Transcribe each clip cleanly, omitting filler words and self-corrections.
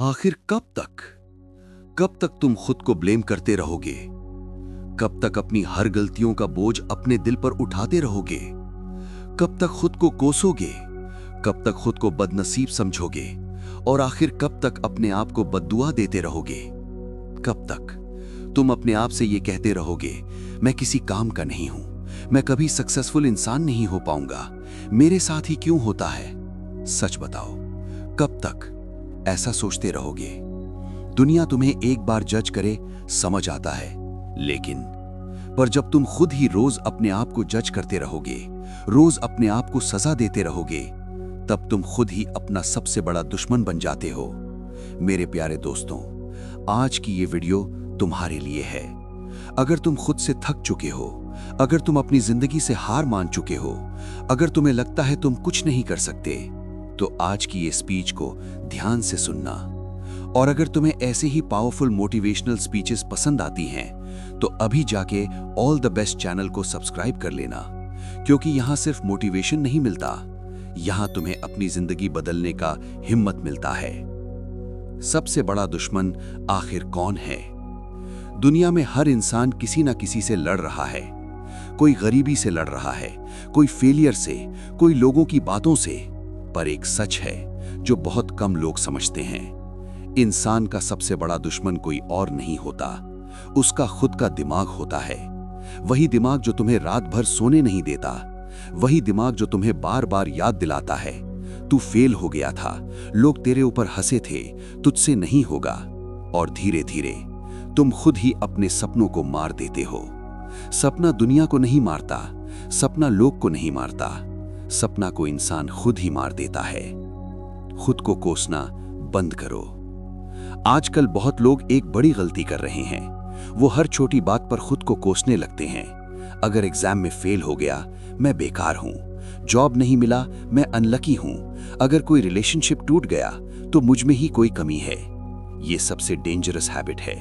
आखिर कब तक तुम खुद को ब्लेम करते रहोगे? कब तक अपनी हर गलतियों का बोझ अपने दिल पर उठाते रहोगे? कब तक खुद को कोसोगे? कब तक खुद को बदनसीब समझोगे? और आखिर कब तक अपने आप को बद्दुआ देते रहोगे? कब तक तुम अपने आप से ये कहते रहोगे, मैं किसी काम का नहीं हूं, मैं कभी सक्सेसफुल इंसान नहीं हो पाऊंगा, मेरे साथ ही क्यों होता है? सच बताओ, कब तक ऐसा सोचते रहोगे? दुनिया तुम्हें एक बार जज करे समझ आता है, लेकिन पर जब तुम खुद ही रोज अपने आप को जज करते रहोगे, रोज अपने आप को सजा देते रहोगे, तब तुम खुद ही अपना सबसे बड़ा दुश्मन बन जाते हो। मेरे प्यारे दोस्तों, आज की ये वीडियो तुम्हारे लिए है। अगर तुम खुद से थक चुके हो, अगर तुम अपनी जिंदगी से हार मान चुके हो, अगर तुम्हें लगता है तुम कुछ नहीं कर सकते, तो आज की ये स्पीच को ध्यान से सुनना। और अगर तुम्हें ऐसे ही पावरफुल मोटिवेशनल स्पीचेस पसंद आती हैं, तो अभी जाके ऑल द बेस्ट चैनल को सब्सक्राइब कर लेना, क्योंकि यहां सिर्फ मोटिवेशन नहीं मिलता, यहां तुम्हें अपनी जिंदगी बदलने का हिम्मत मिलता है। सबसे बड़ा दुश्मन आखिर कौन है? दुनिया में हर इंसान किसी ना किसी से लड़ रहा है। कोई गरीबी से लड़ रहा है, कोई फेलियर से, कोई लोगों की बातों से। पर एक सच है जो बहुत कम लोग समझते हैं। इंसान का सबसे बड़ा दुश्मन कोई और नहीं होता, उसका खुद का दिमाग होता है। वही दिमाग जो तुम्हें रात भर सोने नहीं देता, वही दिमाग जो तुम्हें बार बार याद दिलाता है, तू फेल हो गया था, लोग तेरे ऊपर हंसे थे, तुझसे नहीं होगा। और धीरे धीरे तुम खुद ही अपने सपनों को मार देते हो। सपना दुनिया को नहीं मारता, सपना लोग को नहीं मारता, सपना को इंसान खुद ही मार देता है। खुद को कोसना बंद करो। आजकल बहुत लोग एक बड़ी गलती कर रहे हैं। वो हर छोटी बात पर खुद को कोसने लगते हैं। अगर एग्जाम में फेल हो गया, मैं बेकार हूं। जॉब नहीं मिला, मैं अनलकी हूं। अगर कोई रिलेशनशिप टूट गया, तो मुझ में ही कोई कमी है। ये सबसे डेंजरस हैबिट है,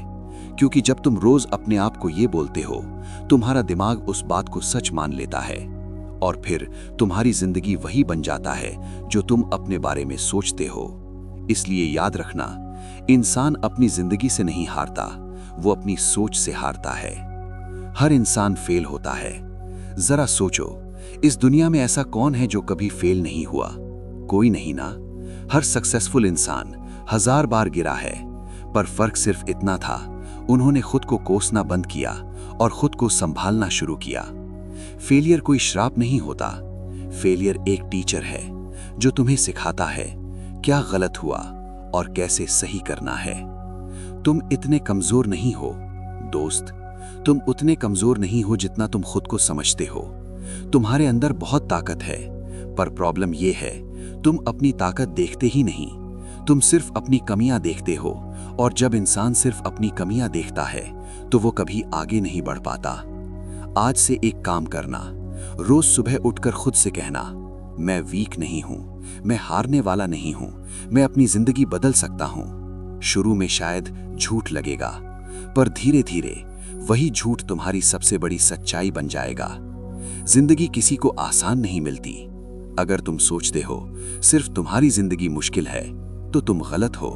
क्योंकि जब तुम रोज अपने आप को ये बोलते हो, तुम्हारा दिमाग उस बात को सच मान लेता है, और फिर तुम्हारी जिंदगी वही बन जाता है जो तुम अपने बारे में सोचते हो। इसलिए याद रखना, इंसान अपनी जिंदगी से नहीं हारता, वो अपनी सोच से हारता है। हर इंसान फेल होता है। जरा सोचो, इस दुनिया में ऐसा कौन है जो कभी फेल नहीं हुआ? कोई नहीं ना। हर सक्सेसफुल इंसान 1000 बार गिरा है, पर फर्क सिर्फ इतना था, उन्होंने खुद को कोसना बंद किया और खुद को संभालना शुरू किया। फेलियर कोई श्राप नहीं होता। फेलियर एक टीचर है जो तुम्हें सिखाता है क्या गलत हुआ और कैसे सही करना है। तुम इतने कमजोर नहीं हो दोस्त, तुम उतने कमजोर नहीं हो जितना तुम खुद को समझते हो। तुम्हारे अंदर बहुत ताकत है, पर प्रॉब्लम यह है, तुम अपनी ताकत देखते ही नहीं, तुम सिर्फ अपनी कमियां देखते हो। और जब इंसान सिर्फ अपनी कमियां देखता है, तो वो कभी आगे नहीं बढ़ पाता। आज से एक काम करना, रोज सुबह उठकर खुद से कहना, मैं वीक नहीं हूं, मैं हारने वाला नहीं हूं, मैं अपनी जिंदगी बदल सकता हूं। शुरू में शायद झूठ लगेगा, पर धीरे धीरे वही झूठ तुम्हारी सबसे बड़ी सच्चाई बन जाएगा। जिंदगी किसी को आसान नहीं मिलती। अगर तुम सोचते हो सिर्फ तुम्हारी जिंदगी मुश्किल है, तो तुम गलत हो।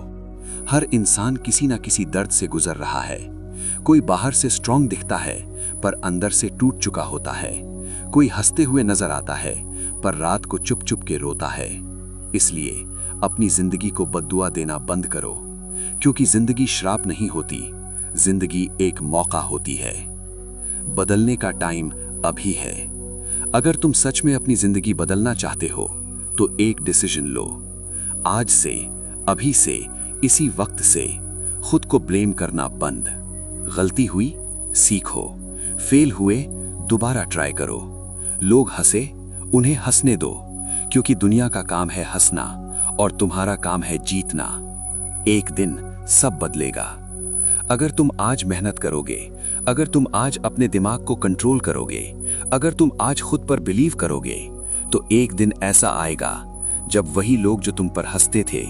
हर इंसान किसी न किसी दर्द से गुजर रहा है। कोई बाहर से स्ट्रांग दिखता है, पर अंदर से टूट चुका होता है। कोई हंसते हुए नजर आता है, पर रात को चुप चुप के रोता है। इसलिए अपनी जिंदगी को बद्दुआ देना बंद करो, क्योंकि जिंदगी श्राप नहीं होती, जिंदगी एक मौका होती है। बदलने का टाइम अभी है। अगर तुम सच में अपनी जिंदगी बदलना चाहते हो, तो एक डिसीजन लो। आज से, अभी से, इसी वक्त से खुद को ब्लेम करना बंद। गलती हुई, सीखो। फेल हुए, दोबारा ट्राई करो। लोग हंसे, उन्हें हंसने दो, क्योंकि दुनिया का काम है हंसना और तुम्हारा काम है जीतना। एक दिन सब बदलेगा। अगर तुम आज मेहनत करोगे, अगर तुम आज अपने दिमाग को कंट्रोल करोगे, अगर तुम आज खुद पर बिलीव करोगे, तो एक दिन ऐसा आएगा जब वही लोग जो तुम पर हंसते थे,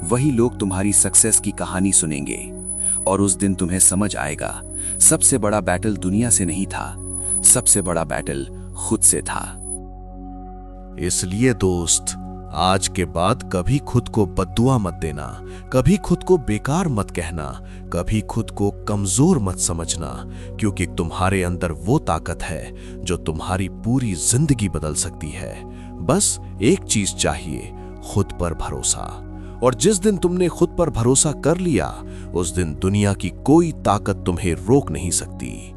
वही लोग तुम्हारी सक्सेस की कहानी सुनेंगे। और उस दिन तुम्हें समझ आएगा, सबसे बड़ा बैटल दुनिया से नहीं था, सबसे बड़ा बैटल खुद से था। इसलिए दोस्त, आज के बाद कभी खुद को बद्दुआ मत देना, कभी खुद को बेकार मत कहना, कभी खुद को कमजोर मत समझना, क्योंकि तुम्हारे अंदर वो ताकत है जो तुम्हारी पूरी जिंदगी बदल सकती है। बस एक चीज चाहिए, खुद पर भरोसा। और जिस दिन तुमने खुद पर भरोसा कर लिया, उस दिन दुनिया की कोई ताकत तुम्हें रोक नहीं सकती।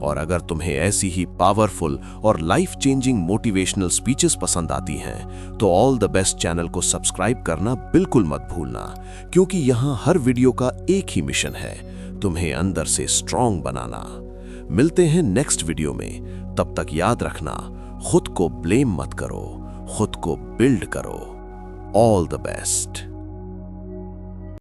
और अगर तुम्हें ऐसी ही पावरफुल और लाइफ चेंजिंग मोटिवेशनल स्पीचेस पसंद आती हैं, तो ऑल द बेस्ट चैनल को सब्सक्राइब करना बिल्कुल मत भूलना, क्योंकि यहां हर वीडियो का एक ही मिशन है, तुम्हें अंदर से स्ट्रांग बनाना। मिलते हैं नेक्स्ट वीडियो में, तब तक याद रखना, खुद को ब्लेम मत करो, खुद को बिल्ड करो। All the best.